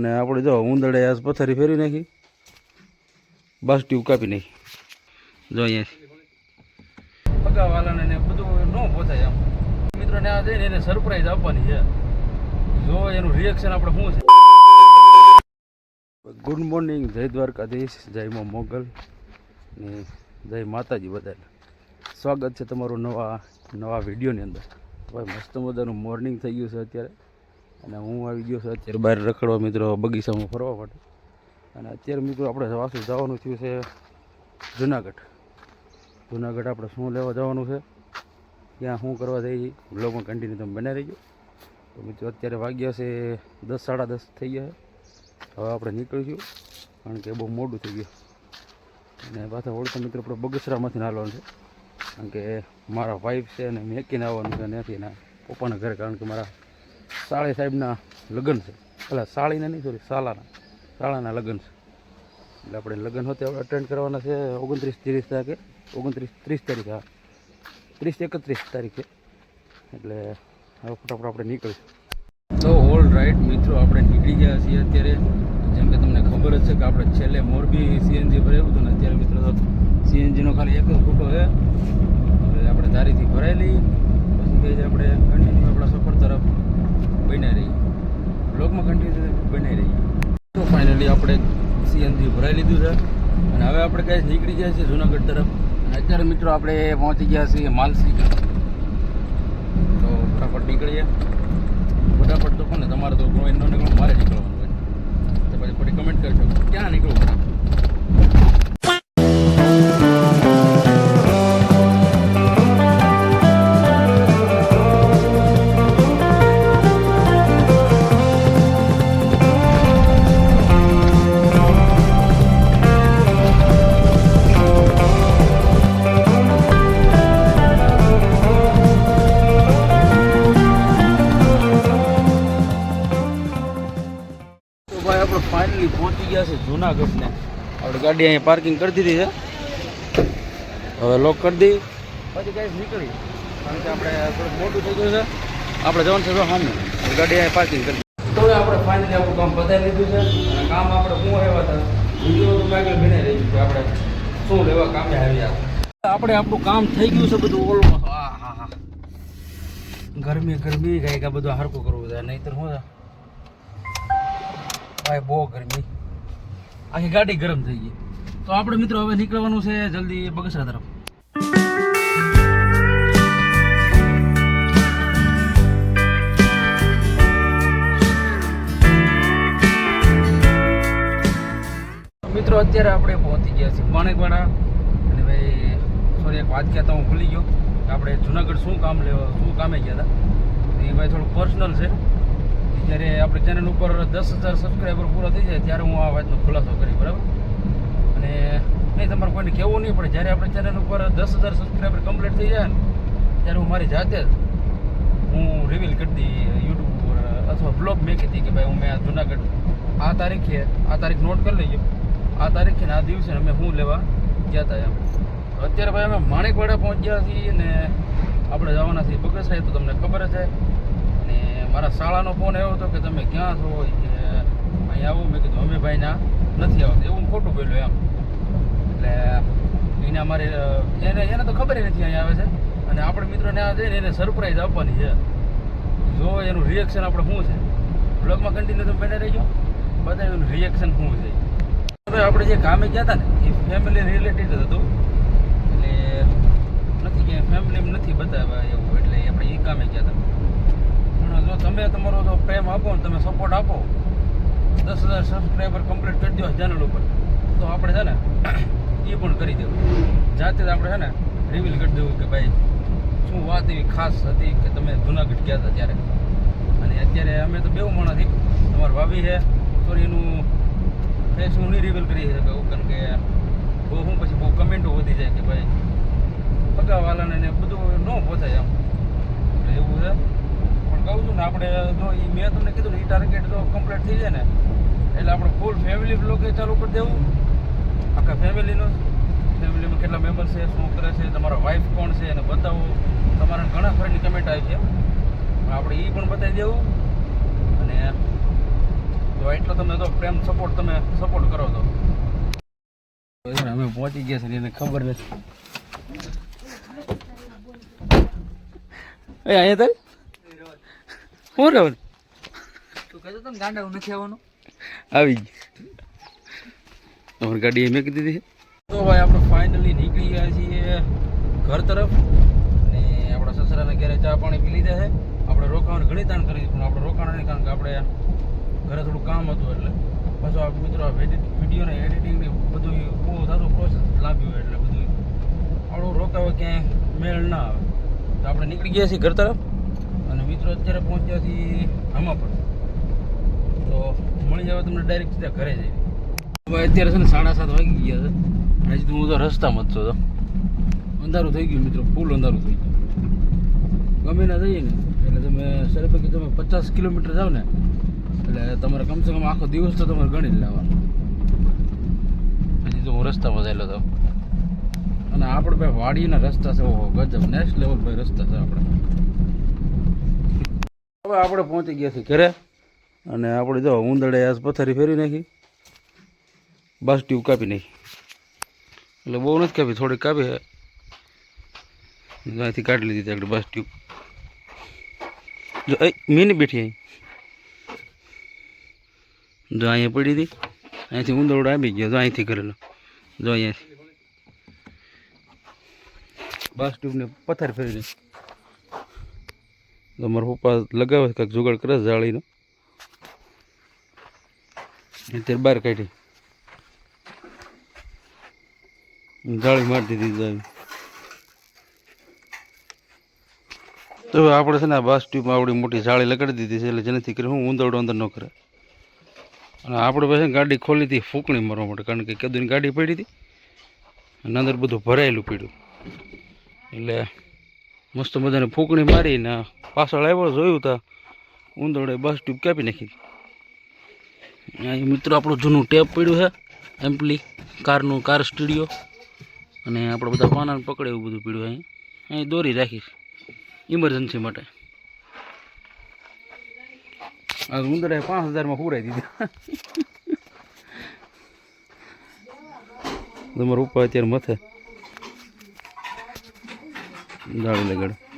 અને આપણે જો ઉંદરડે આજ પથારી ફેરવી નાખી, બસ ટ્યુબ કાપી નાખી. જો અહીંયા પગાવાલાને ને બધું ન પહોંચાય આમ મિત્રોને આ જઈને એને સરપ્રાઈઝ આપવાની છે. જો એનું રિએક્શન આપણે શું છે. ગુડ મોર્નિંગ, જય દ્વારકાધીશ, જય મા મોગલ ને જય માતાજી. બધાને સ્વાગત છે તમારું નવા વિડીયોની અંદર. ભાઈ મસ્ત મજાનું મોર્નિંગ થઈ ગયું છે અત્યારે, અને હું આવી ગયો છું અત્યારે બહાર રખડવા મિત્રો, બગીચામાં ફરવા માટે. અને અત્યારે મિત્રો આપણે વાસુ જવાનું થયું છે જુનાગઢ. આપણે શું લેવા જવાનું છે, ત્યાં શું કરવા જઈએ, બ્લોગમાં કન્ટિન્યુ તમે બનાવી રહીજો. તો મિત્રો અત્યારે વાગ્યા છે 10 સાડા 10 થઈ ગયા છે. હવે આપણે નીકળીશું કારણ કે બહુ મોડું થઈ ગયું. અને પાછા ઓળતા મિત્રો આપણે બગસરામાંથી નાલવાનું છે કારણ કે મારા વાઈફ છે અને મેકીને આવવાનું છે ત્યાંથી એના પપ્પાના ઘરે, કારણ કે મારા સાળી સાહેબના લગ્ન છે. એટલે સાળીના નહીં, સોરી શાળાના લગ્ન છે. એટલે આપણે લગ્ન હોતે આપણે અટેન્ડ કરવાના છે 29-30 તારીખે, 29-30 તારીખે, હા 30-31 તારીખે. એટલે હવે ફટાફટ આપણે નીકળીશું. તો ઓલ રાઈટ મિત્રો, આપણે નીકળી ગયા છીએ અત્યારે. જેમ કે તમને ખબર જ છે કે આપણે છેલ્લે મોરબી સીએનજી ભરાયું હતું ને, અત્યારે મિત્રો સીએનજીનો ખાલી એક જ ફૂટો છે. હવે આપણે ધારીથી ભરાઈ લઈ, પછી કહે છે આપણે કન્ટિન્યુ આપણા સફર તરફ બન્યા રહીએ, બ્લોગમાં કન્ટિન્યુ બન્યા રહીએ. તો ફાઇનલી આપણે સીએનજી ભરાઈ લીધું છે અને હવે આપણે કંઈ નીકળી ગયા છીએ જુનાગઢ તરફ. અને અત્યારે મિત્રો આપણે પહોંચી ગયા છીએ માલસીગર. તો ફટાફટ નીકળીએ. ફટાફટ તો કોને, તમારે તો કોઈ ન નીકળવું, મારે નીકળવાનું હોય તો પછી થોડી કમેન્ટ કરશો ક્યાં નીકળવું. ફાઇનલી પહોંચી ગયા છે જુનાગઢ ને. આપણે ગાડી અહીંયા પાર્કિંગ કરી દીધી છે, હવે લોક કરી દઈ પછી કઈ નીકળી, કારણ કે આપણે થોડુંક મોટું થઈ ગયું છે. આપણે જવાનું છે સામે, ગાડી અહીંયા પાર્કિંગ કરી દીધી. તો હવે આપણે ફાઇનલી આપણું કામ બતાવી લીધું છે. અને કામ આપણે શું આવ્યા હતા વિડીયો આગળ બની રહી છે, આપણે શું લેવા કામે આવ્યા. આપણે આપણું કામ થઈ ગયું છે બધું ઓલમોસ્ટ. હા ગરમી કાંઈક આ બધું હરકું કરવું છે, નહીંતર શું છે ભાઈ બહુ ગરમી, આખી ગાડી ગરમ થઈ ગઈ. તો આપણે મિત્રો હવે નીકળવાનું છે જલ્દી બગસરા તરફ. મિત્રો અત્યારે આપણે પહોંચી ગયા છીએ માણેકવાડા. અને ભાઈ સોરી, એક વાત કહેતા હું ભૂલી ગયો કે આપણે જુનાગઢ શું કામે ગયા હતા. એ ભાઈ થોડું પર્સનલ છે. જ્યારે આપણી ચેનલ ઉપર 10,000 સબસ્ક્રાઈબર પૂરા થઈ જાય ત્યારે હું આ વાતનો ખુલાસો કરી, બરાબર. અને નહીં, તમારે કોઈને કહેવું નહીં પડે. જ્યારે આપણી ચેનલ ઉપર 10,000 સબસ્ક્રાઈબર કમ્પ્લીટ થઈ જાય ને ત્યારે હું મારી જાતે જ હું રિવીલ કરી દી યુટ્યુબ ઉપર, અથવા બ્લોગ મેકી હતી કે ભાઈ મેં આ જુનાગઢ આ તારીખ નોટ કરી લઈએ, આ તારીખે ને આ દિવસે અમે શું લેવા ગયા હતા એમ. તો અત્યારે ભાઈ અમે માણેકવાડા પહોંચ્યા છીએ ને આપણે જવાના છીએ બગસરા. તો તમને ખબર જ છે. મારા શાળાનો ફોન આવ્યો હતો કે તમે ક્યાં છો, કે અહીં આવું. મેં કીધું અમે ભાઈ ના નથી આવતું, એવું ખોટું બોલ્યું એમ. એટલે એને અમારે એને તો ખબર નથી અહીં આવે છે. અને આપણે મિત્રોને આ જઈને એને સરપ્રાઈઝ આપવાની છે. જો એનું રિએક્શન આપણે શું છે, બ્લોગમાં કન્ટિન્યુ તમે બને રહીજો, બધા એનું રિએક્શન શું છે. હવે આપણે જે કામે ગયા હતા ને એ ફેમિલી રિલેટેડ હતું, એટલે નથી કે ફેમિલી નથી બતાવ્યા એવું, એટલે આપણે એ કામે ગયા હતા. જો તમે તમારો જો પ્રેમ આપો ને, તમે સપોર્ટ આપો, 10,000 સબસ્ક્રાઈબર કમ્પ્લીટ કરી દો ચેનલ ઉપર, તો આપણે છે ને એ પણ કરી દેવું. જાતે જ આપણે છે ને રિવીલ કરી દેવું કે ભાઈ શું વાત એવી ખાસ હતી કે તમે જુનાગઢ ગયા હતા ત્યારે. અને અત્યારે અમે તો બેઉ માણસ હતી, તમારા ભાભી છે, સોરી એનું ફેસ હું નહીં રિવીલ કરી શકું કારણ કે પછી બહુ કમેન્ટો વધી જાય કે ભાઈ પગાવાલાને ને બધું ન પહોંચાય એમ, એટલે એવું છે. કહું છું ને આપણે જો મેં તમને કીધું ને એ ટાર્ગેટ જો કમ્પ્લીટ થઈ જાય ને એટલે આપણે ફૂલ ફેમિલી બ્લોગ ચાલુ કરી દેવું. આખા ફેમિલીમાં કેટલા મેમ્બર છે, શું કરે છે, તમારા વાઈફ કોણ છે એને બતાવો. તમારા ઘણા ફરીની કમેન્ટ આવી છે, આપણે એ પણ બતાવી દેવું. અને તો એટલો તમે તો પ્રેમ સપોર્ટ તમે સપોર્ટ કરો તો અમે પહોંચી ગયા છે ને એને ખબર નથી એ અહીંયા તાર શું રહેવાનું તું કહેતો તમે ગાંડા નથી આવવાનું આવી ગઈ તમારી ગાડી મેં કીધી હતી તો ભાઈ આપણે ફાઇનલી નીકળી ગયા છીએ ઘર તરફ અને આપણા સસરાના ઘરે ચા પાણી પી લીધા છે આપણે રોકાવાનું ઘણી તાણ કરી પણ આપણે રોકાણ નહીં કારણ કે આપણે ઘરે થોડું કામ હતું એટલે પાછું આ મિત્રો વિડીયોને એડિટિંગને બધું બહુ સારું પ્રોસેસ લાગ્યું એટલે બધું આપણું રોકાવે ક્યાંય મેળ ના આવે તો આપણે નીકળી ગયા છીએ ઘર તરફ અને મિત્રો અત્યારે પહોંચ્યા છીએ આમાં પણ તો મળી જાવ તમને ડાયરેક્ટ સીધા ઘરે જઈએ હવે અત્યારે છે ને 7:30 વાગી ગયા છે હજી તો હું તો રસ્તામાં જ છું તો અંધારું થઈ ગયું મિત્રો ફૂલ અંધારું થઈ ગયું ગમે ના જઈએ ને એટલે તમે સર પૈકી તમે 50 કિલોમીટર જાઓ ને એટલે તમારે કમસે કમ આખો દિવસ તો તમારે ગણી જ લેવાનો હજી તો હું રસ્તામાં જયેલો હતો અને આપણે ભાઈ વાડીના રસ્તા છે ઓહો ગજબ નેક્સ્ટ લેવલ ભાઈ રસ્તા છે આપણે હવે આપણે પહોંચી ગયા છીએ ઘરે અને આપણે જો ઉંદરડે આજ પથારી ફેરવી નાખી બસ ટ્યુબ કાપી નાખી એટલે બહુ નથી કાપી થોડીક કાપી અહીંથી કાઢી લીધી આગળ બસ ટ્યુબ જો મીની બેઠી અહીં જો અહીંયા પડી હતી અહીંથી ઉંદરડો આવી ગયો જો અહીંથી કરેલો જો અહીંયાથી બસ ટ્યુબને પથારી ફેરી નાખી તો મારા પપ્પા લગાવે કાંઈક જુગાડ કરે જાળીનો અત્યારે બહાર કાઢી જાળી મારી દીધી તો આપણે છે ને આ બસ ટ્યુબમાં આવડી મોટી જાળી લગાડી દીધી છે એટલે જેનાથી કરી હું ઉંદરડો અંદર ન કરે અને આપણે પછી ગાડી ખોલી હતી ફૂંકણી મારવા માટે કારણ કે કદુની ગાડી પડી હતી અને અંદર બધું ભરાયેલું પડ્યું એટલે મસ્ત બધાને ફૂંકણી મારીને પાછળ આવ્યો જોયું તા ઉંદરડે બસ ટ્યુબ કાપી નાખી અહીં મિત્રો આપણું જૂનું ટેપ પડ્યું છે એમ્પલી કારનું કાર સ્ટુડિયો અને આપણે બધા પાનાને પકડે એવું બધું પડ્યું અહીં દોરી રાખીશ ઇમરજન્સી માટે આ ઉંદરડે 5000 પૂરાઈ દીધા તમારા ઉપર અત્યારે મથે જાળી લગાડ